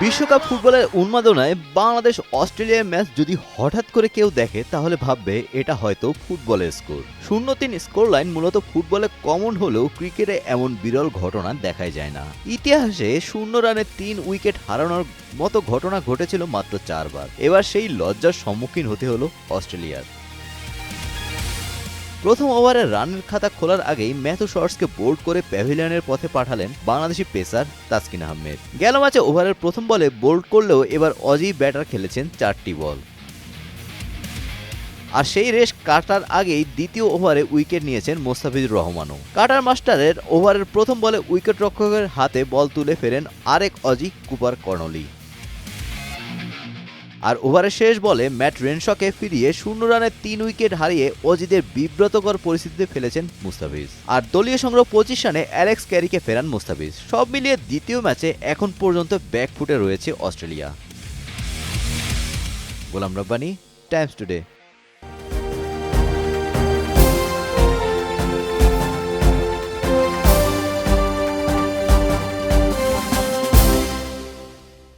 বিশ্বকাপ ফুটবলের উন্মাদনায় বাংলাদেশ অস্ট্রেলিয়ার ম্যাচ যদি হঠাৎ করে কেউ দেখে তাহলে ভাববে এটা হয়তো ফুটবলের স্কোর। 0-3 স্কোর লাইন মূলত ফুটবলে কমন হলেও ক্রিকেটে এমন বিরল ঘটনা দেখাই যায় না। ইতিহাসে 0 রানে 3 উইকেট হারানোর মতো ঘটনা ঘটেছিল মাত্র 4 বার। এবার সেই লজ্জার সম্মুখীন হতে হলো অস্ট্রেলিয়ার। প্রথম ওভারে রানের খাতা খোলার আগেই ম্যাথু শর্টসকে বোল্ড করে প্যাভিলিয়নের পথে পাঠালেন বাংলাদেশি পেসার তাসকিন আহমেদ। গেল ম্যাচে ওভারের প্রথম বলে বোল্ড করলেও এবার অজি ব্যাটার খেলেছেন 4টি বল। আর সেই রেস কাটার আগেই দ্বিতীয় ওভারে উইকেট নিয়েছেন মোস্তাফিজুর রহমানও। কাটার মাস্টারের ওভারের প্রথম বলে উইকেট রক্ষকের হাতে বল তুলে ফেরেন আরেক অজি কুপার কর্নলি। আর ওভারের শেষ বলে ম্যাট রেনশকে ফিরিয়ে 0 রানে 3 উইকেট হারিয়ে অজিদের বিব্রতকর পরিস্থিতিতে ফেলেছেন মুস্তাফিজ। আর দলীয় সংগ্রহ 25 রানে অ্যালেক্স ক্যারিকে ফেরান মুস্তাফিজ। সব মিলিয়ে দ্বিতীয় ম্যাচে এখন পর্যন্ত ব্যাকফুটে রয়েছে Australia. Golam Rabbani, Times today.